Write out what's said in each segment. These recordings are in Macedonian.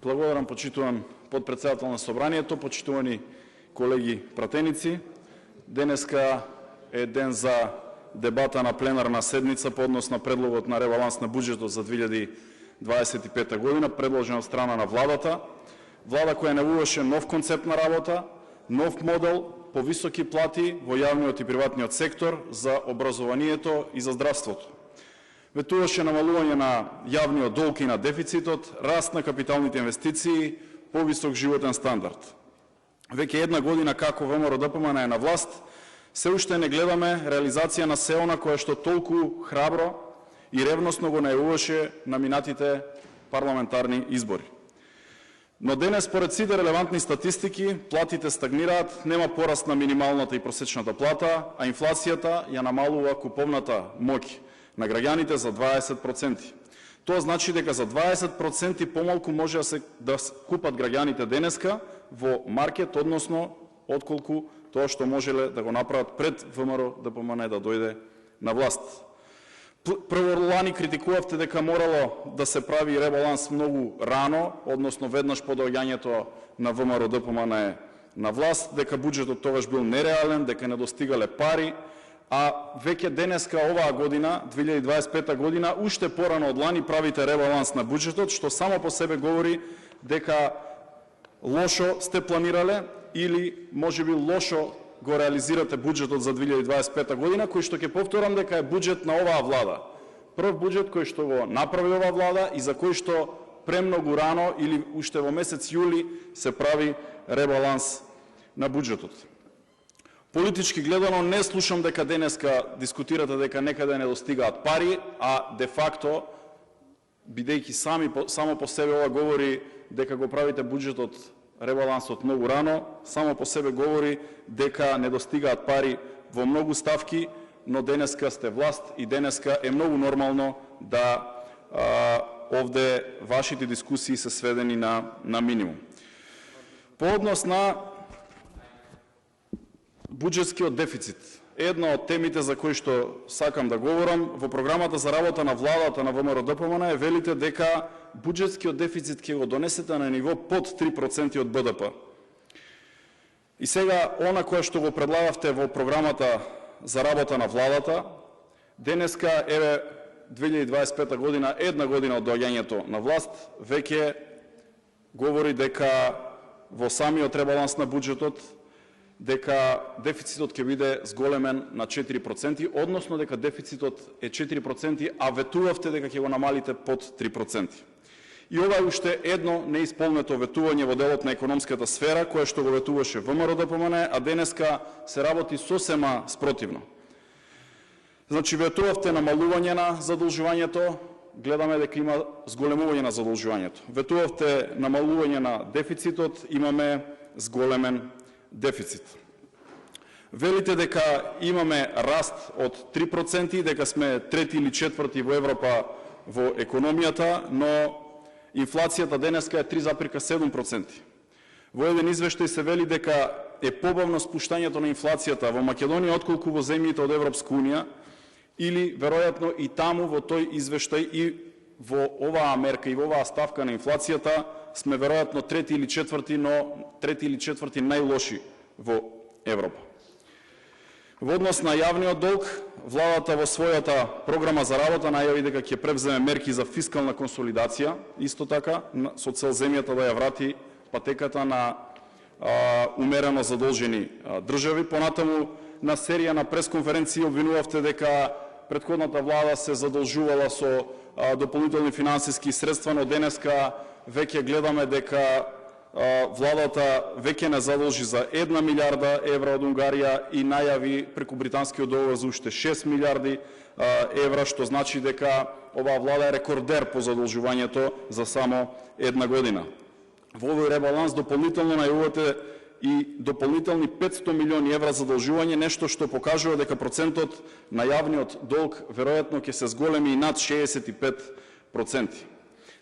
Благодарам, почитуван подпредседател на Собранието, почитувани колеги пратеници. Денеска е ден за дебата на пленарна седница по однос на предлогот на ребаланс на буџетот за 2025 година, предложен од страна на владата. Влада која најавуваше нов концепт на работа, нов модел, повисоки плати во јавниот и приватниот сектор за образованието и за здравството. Ветуваше намалување на јавниот долг и на дефицитот, раст на капиталните инвестиции, повисок животен стандард. Веќе една година како ВМРО-ДПМН е на власт, се уште не гледаме реализација на се она кое што толку храбро и ревносно го најавуваше на минатите парламентарни избори. Но денес, според сите релевантни статистики, платите стагнираат, нема пораст на минималната и просечната плата, а инфлацијата ја намалува куповната моќ на граѓаните за 20%. Тоа значи дека за 20% помалку може да купат граѓаните денеска во маркет, односно отколку тоа што можеле да го направат пред ВМРО-ДПМН да дојде на власт. Прво лани критикувавте дека морало да се прави ребаланс многу рано, односно веднаш по доаѓањето на ВМРО-ДПМН на власт, дека буџетот тогаш бил нереален, дека не достигале пари, а веќе денеска оваа година, 2025 година, уште порано од лани правите ребаланс на буџетот, што само по себе говори дека лошо сте планирале или можеби лошо го реализирате буџетот за 2025 година, кој што ќе повторам дека е буџет на оваа влада. Прв буџет кој што го направи оваа влада и за кој што премногу рано или уште во месец јули се прави ребаланс на буџетот. Политички гледано не слушам дека денеска дискутирате дека некаде не достигаат пари, а де факто, бидејќи само по себе ова говори дека го правите буџетот ребалансот многу рано, само по себе говори дека не достигаат пари во многу ставки, но денеска сте власт и денеска е многу нормално да овде вашите дискусии се сведени на минимум. По однос на буџетскиот дефицит, една од темите за кои што сакам да говорам, во програмата за работа на владата на ВМРО-ДПМН велите дека буџетскиот дефицит ќе го донесете на ниво под 3% од БДП. И сега, она кое што го предлагавте во програмата за работа на владата, денеска, еве, 2025 година, една година од доаѓањето на власт, веќе говори дека во самиот ребаланс на буџетот, дека дефицитот ќе биде зголемен на 4%, односно дека дефицитот е 4%, а ветувавте дека ќе го намалите под 3%. И ова е уште едно неисполнето ветување во делот на економската сфера, кое што го ветуваше ВМРО-ДПМН, а денеска се работи сосема спротивно. Значи, ветувавте намалување на задолжувањето, гледаме дека има зголемување на задолжувањето. Ветувавте намалување на дефицитот, имаме зголемен дефицит. Велите дека имаме раст од 3% и дека сме трети или четврти во Европа во економијата, но инфлацијата денеска е 3,7%. Во еден извештај се вели дека е побавно спуштањето на инфлацијата во Македонија отколку во земјите од Европска унија, или веројатно и таму во тој извештај и во оваа мерка и во оваа ставка на инфлацијата сме веројатно трети или четврти, но трети или четврти најлоши во Европа. Во однос на јавниот долг, владата во својата програма за работа најави дека ќе превземе мерки за фискална консолидација, исто така со цел земјата да ја врати патеката на умерено задолжени држави. Понатаму на серија на пресконференции обвинувавте дека претходната влада се задолжувала со дополнителни финансиски средства, но денеска веќе гледаме дека владата веќе не задолжи за 1 милиарда евра од Унгарија и најави преку британскиот договор за уште 6 милиарди евра, што значи дека оваа влада е рекордер по задолжувањето за само една година. Во овој ребаланс дополнително најавувате и дополнителни 500 милиони евра задолжување, нешто што покажува дека процентот на јавниот долг веројатно ќе се зголеми и над 65%.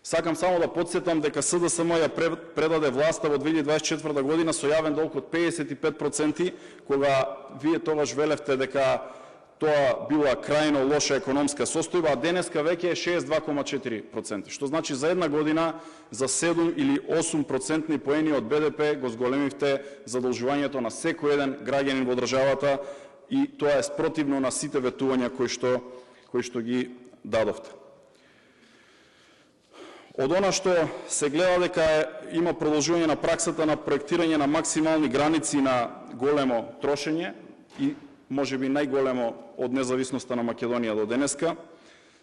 Сакам само да подсетам дека СДСМ ја предаде власта во 2024 година со јавен долг од 55%, кога вие тогаш велевте дека тоа била крајно лоша економска состојба, а денеска веќе е 62,4%, што значи за една година за 7 или 8% поени од БДП го зголемивте задолжувањето на секој еден граѓанин во државата, и тоа е спротивно на сите ветувања кои што ги дадовте. Од она што се гледа дека има продолжување на праксата на проектирање на максимални граници на големо трошење и можеби најголемо од независноста на Македонија до денеска.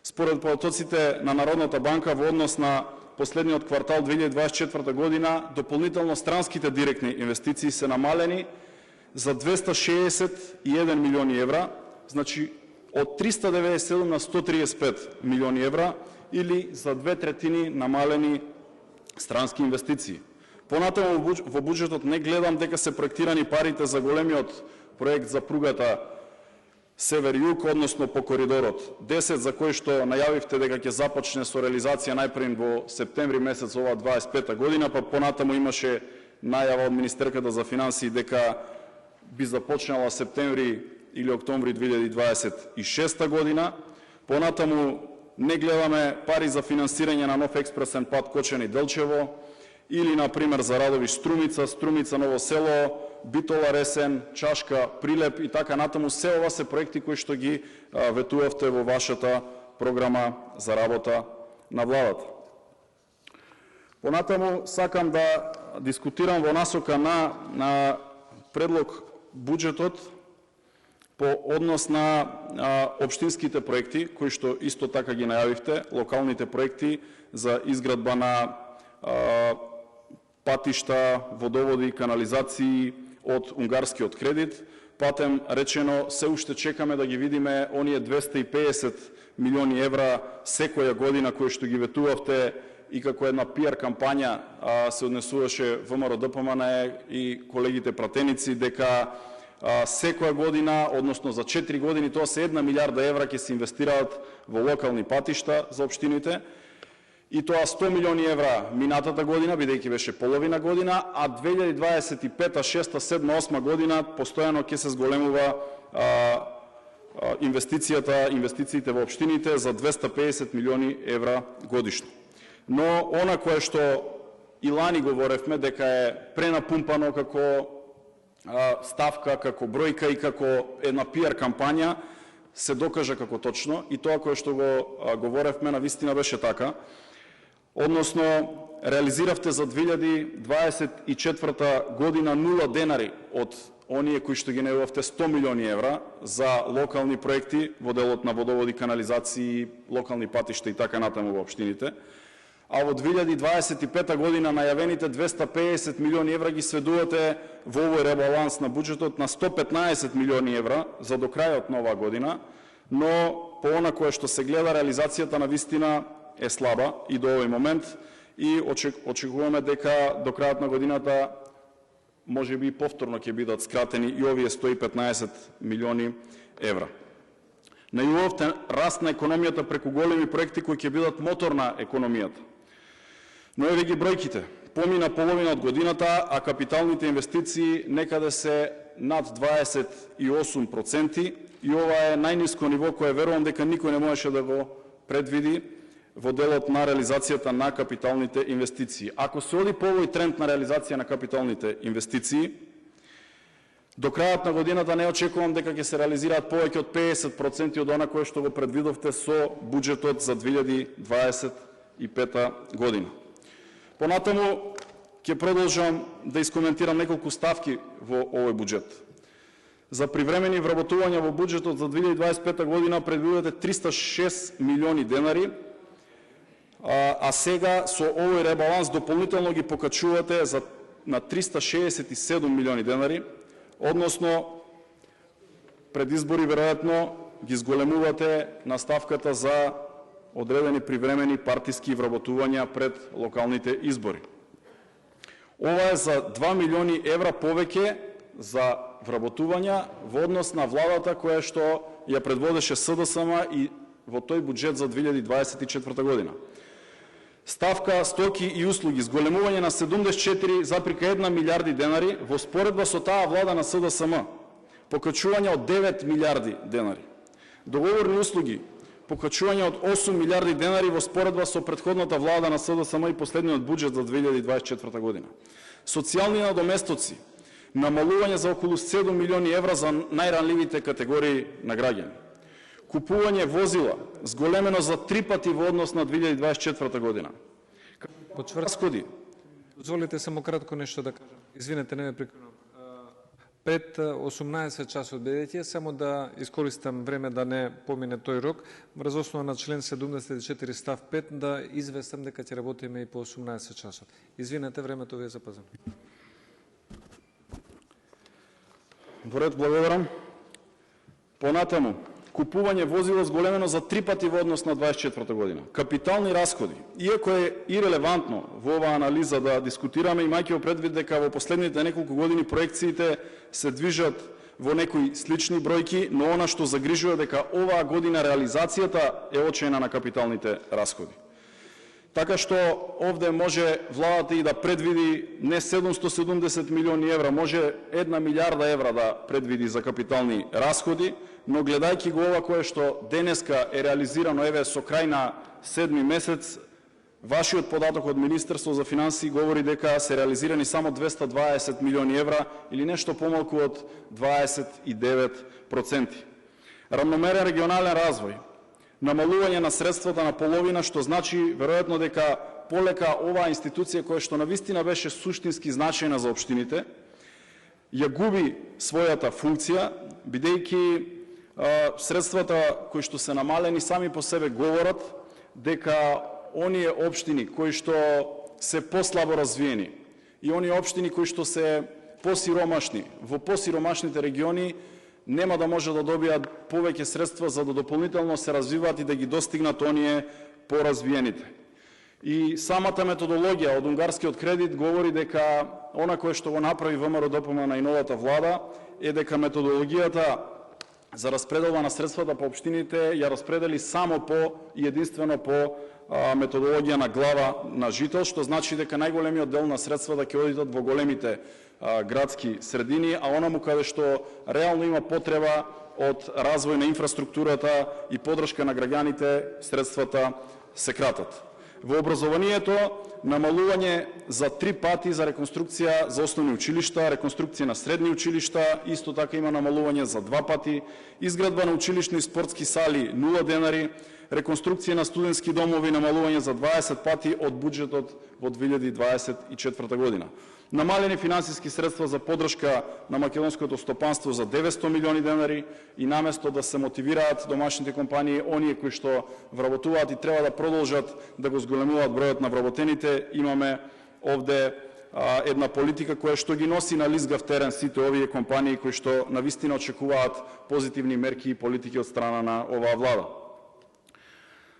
Според потоците на Народната банка во однос на последниот квартал 2024 година, дополнително странските директни инвестиции се намалени за 261 милиони евра, значи од 397 на 135 милиони евра, или за 2/3 намалени странски инвестиции. Понатаму во буџетот не гледам дека се проектирани парите за големиот проект за пругата Север-Југ, односно по коридорот 10, за кој што најавивте дека ќе започне со реализација најпред во септември месец ова 25 година, па понатаму имаше најава од Министерката за финансии дека би започнала септември или октомври 2026 година. Понатаму не гледаме пари за финансирање на нов експресен пат Кочани-Делчево, или, например, за радови Струмица, Струмица-Ново село, Битола-Ресен, Чашка, Прилеп и така натаму. Се ова се проекти кои што ги ветувавте во вашата програма за работа на владата. Понатаму сакам да дискутирам во насока на предлог буџетот по однос на општинските проекти, кои што исто така ги најавивте, локалните проекти за изградба на патишта, водоводи, канализации од унгарскиот кредит. Патем речено, се уште чекаме да ги видиме оние 250 милиони евра секоја година кои што ги ветувавте и како една пиар кампања се однесуваше ВМРО ДПМН и колегите пратеници дека секоја година, односно за 4 години, тоа се 1 милиарда евра ќе се инвестираат во локални патишта за општините, и тоа 100 милиони евра минатата година, бидејќи беше половина година, а 2025, 6, 7, 8 година постојано ќе се зголемува инвестициите во општините за 250 милиони евра годишно. Но она кое што и лани говоревме дека е пренапумпано како ставка, како бројка и како една пиар кампања, се докажа како точно, и тоа кое што го говоревме на вистина беше така. Односно, реализиравте за 2024 година 0 денари од оние кои што ги најавивте 100 милиони евра за локални проекти во делот на водоводи, канализации, локални патишта и така натаму во општините. А во 2025 година најавените 250 милиони евра ги сведувате во овој ребаланс на буџетот на 115 милиони евра за до крајот на оваа година, но по она кое што се гледа, реализацијата на вистина е слаба и до овој момент, и очекуваме дека до крајот на годината можеби повторно ќе бидат скратени и овие 115 милиони евра. Најавувавте раст на економијата преку големи проекти кои ќе бидат мотор на економијата. Но еве ги бројките. Помина половина од годината, а капиталните инвестиции некаде се над 28%, и ова е најниско ниво кое верувам дека никој не можеше да го предвиди во делот на реализацијата на капиталните инвестиции. Ако се оди по овој тренд на реализација на капиталните инвестиции, до крајот на годината не очекувам дека ќе се реализираат повеќе од 50% од она кое што го предвидовте со буџетот за 2025 година. Понатаму ќе продолжам да искоментирам неколку ставки во овој буџет. За привремени вработувања во буџетот за 2025 година предвидувате 306 милиони денари, а сега со овој ребаланс дополнително ги покачувате на 367 милиони денари, односно пред избори веројатно ги зголемувате на ставката за одредени привремени партиски вработувања пред локалните избори. Ова е за 2 милиони евра повеќе за вработувања во однос на владата која што ја предводеше СДСМ и во тој буџет за 2024 година. Ставка стоки и услуги зголемување на 74,1 милиарди денари во споредба со таа влада на СДСМ, покачување од 9 милиарди денари. Договорни услуги, покачување од 8 милиарди денари во споредба со претходната влада на СДСМ и последниот буџет за 2024 година. Социјални надоместоци, намалување за околу 7 милиони евра за најранливите категории на граѓани. Купување возила зголемено за 3 пати во однос на 2024 година. Расходи. Дозволите само кратко нешто да кажам. Извинете, не ме прекинувам. Пред 18 часот бидејќи, само да искористам време да не помине тој рок, врз основа на член 74 став 5 да известам дека ќе работиме и по 18 часот. Извинете, времето ви е запазено. Во ред, благодарам. Понатаму, купување возила зголемено за 3 пати во однос на 24 година. Капитални расходи, иако е ирелевантно во оваа анализа да дискутираме, имајќи во предвид дека во последните неколку години проекциите се движат во некои слични бројки, но она што загрижува дека оваа година реализацијата е очајна на капиталните расходи. Така што овде може владата и да предвиди не 770 милиони евра, може 1 милиарда евра да предвиди за капитални расходи, но гледајќи го ова кое што денеска е реализирано, еве со крај на 7 месец, вашиот податок од Министерство за финансии говори дека се реализирани само 220 милиони евра или нешто помалку од 29%. Рамномерен регионален развој, намалување на средствата на половина, што значи веројатно дека полека оваа институција која што навистина беше суштински значајна за општините, ја губи својата функција, бидејќи средствата кои што се намалени сами по себе говорат дека оние општини кои што се послабо развиени и оние општини кои што се посиромашни, во посиромашните региони нема да може да добијат повеќе средства за да дополнително се развиваат и да ги достигнат оние поразвиените. И самата методологија од унгарскиот кредит говори дека она кое што го направи ВМРО-ДПМН и новата влада е дека методологијата за распределба на средствата по општините ја распредели само по и единствено по методологија на глава на жител, што значи дека најголемиот дел на средствата ќе одидат во големите градски средини, а онаму каде што реално има потреба од развој на инфраструктурата и подршка на граѓаните, средствата се кратат. Во образованието намалување за 3 пати за реконструкција за основни училишта, реконструкција на средни училишта, исто така има намалување за 2 пати, изградба на училишни и спортски сали 0 денари, реконструкција на студентски домови намалување за 20 пати од буџетот во 2024 година. Намалени финансиски средства за поддршка на македонското стопанство за 900 милиони денари и наместо да се мотивираат домашните компании, оние кои што вработуваат и треба да продолжат да го зголемуваат бројот на вработените, имаме овде една политика која што ги носи на лизгав терен сите овие компании кои што навистина очекуваат позитивни мерки и политики од страна на оваа влада.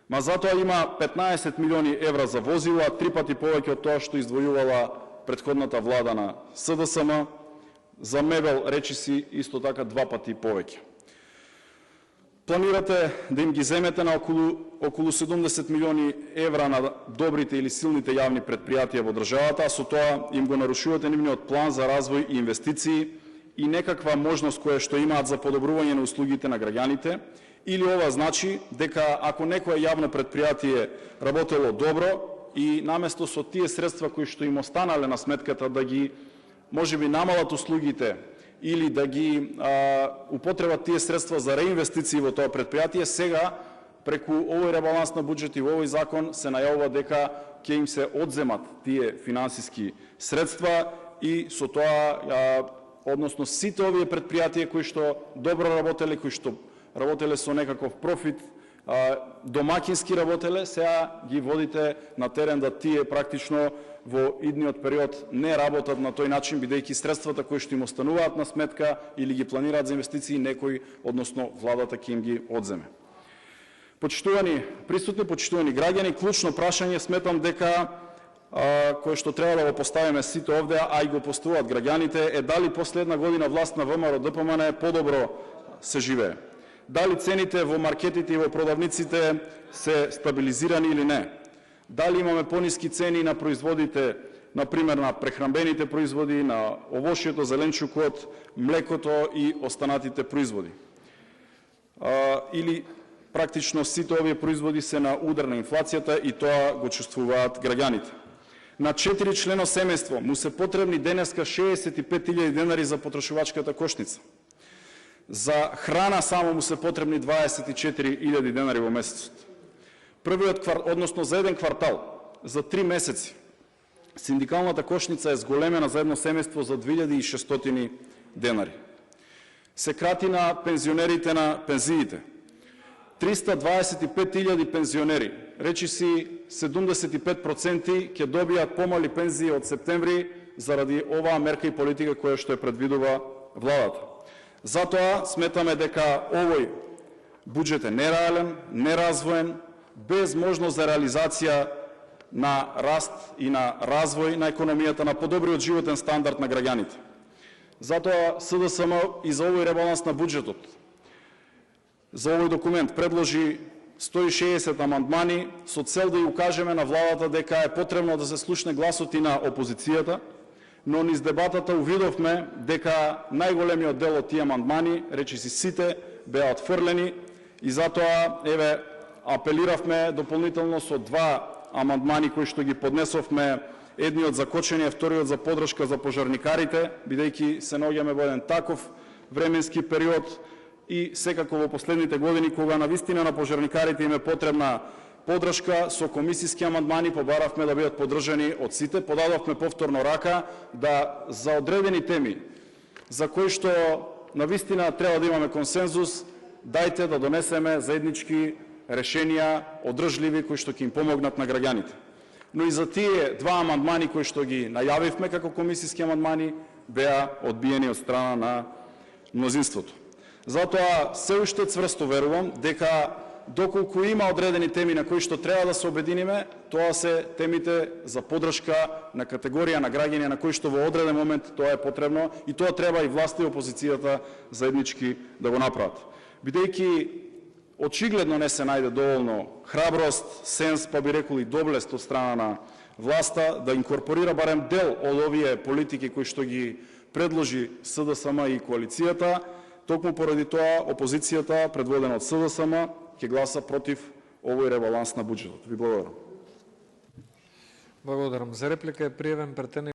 Ма затоа има 15 милиони евра за возила, 3 пати повеќе од тоа што издвојувала претходната влада на СДСМ, за мебел речиси исто така 2 пати повеќе. Планирате да им ги земете на околу 70 милиони евра на добрите или силните јавни предпријатија во државата, а со тоа им го нарушувате нивниот план за развој и инвестиции и некаква можност која што имаат за подобрување на услугите на граѓаните, или ова значи дека ако некое јавно предпријатие работело добро, и наместо со тие средства кои што им останале на сметката да ги можеби намалат услугите или да ги употребат тие средства за реинвестиции во тоа предпријатие, сега преку овој ребаланс на буџет и во овој закон се најавува дека ќе им се одземат тие финансиски средства и со тоа односно сите овие предпријатија кои што добро работеле, кои што работеле со некаков профит, домакински работеле, сега ги водите на терен да тие практично во идниот период не работат на тој начин, бидејќи средствата кои што им остануваат на сметка или ги планираат за инвестиции, некој, односно владата ќе им ги одземе. Почитувани присутни, почитувани граѓани, клучно прашање сметам дека кое што треба да го поставиме сите овде, а и го поставуваат граѓаните, е дали после една година власт на ВМРО-ДПМН подобро се живее. Дали цените во маркетите и во продавниците се стабилизирани или не? Дали имаме пониски цени на производите, например на прехранбените производи, на овошјето, зеленчукот, млекото и останатите производи? или практично сите овие производи се на удар на инфлацијата и тоа го чувствуваат граѓаните. На 4 члено семејство му се потребни денеска 65.000 денари за потрошувачката кошница. За храна само му се потребни 24.000 денари во месецот. Односно за еден квартал, за 3 месеци, синдикалната кошница е зголемена за едно семејство за 2600 денари. Се крати на пензионерите на пензиите. 325.000 пензионери, речиси 75% ќе добијат помали пензии од септември заради оваа мерка и политика која што ја предвидува владата. Затоа сметаме дека овој буџет е нереален, неразвоен, без можност за реализација на раст и на развој на економијата, на подобриот животен стандард на граѓаните. Затоа СДСМ и за овој ребаланс на буџетот, за овој документ предложи 160 амандмани со цел да ја укажеме на владата дека е потребно да се слушне гласот и на опозицијата, но низ дебатата увидовме дека најголемиот дел од тие амандмани, речиси сите, беа отфрлени и затоа еве апелиравме дополнително со 2 амандмани кои што ги поднесовме, едниот за кочење, вториот за поддршка за пожарникарите, бидејќи се наоѓаме во еден таков временски период и секако во последните години кога навистина на пожарникарите им е потребна поддршка, со комисиски амандмани побаравме да бидат поддржани од сите, подадовме повторно рака да за одредени теми за кои што навистина треба да имаме консензус, дајте да донесеме заеднички решенија одржливи кои што ќе им помогнат на граѓаните. Но и за тие 2 амандмани кои што ги најавивме како комисиски амандмани беа одбиени од страна на мнозинството. Затоа се уште цврсто верувам дека доколку има одредени теми на кои што треба да се обединиме, тоа се темите за поддршка на категорија на граѓани на кои што во одреден момент тоа е потребно и тоа треба и власта и опозицијата заеднички да го направат. Бидејќи очигледно не се најде доволно храброст, сенс, па би рекол и доблест од страна на власта да инкорпорира барем дел од овие политики кои што ги предложи СДСМ и коалицијата, токму поради тоа опозицијата, предводена од СДСМ, ќе гласа против овој ребаланс на буџетот. Ви благодарам. Благодарам. За реплика е пријавен претенник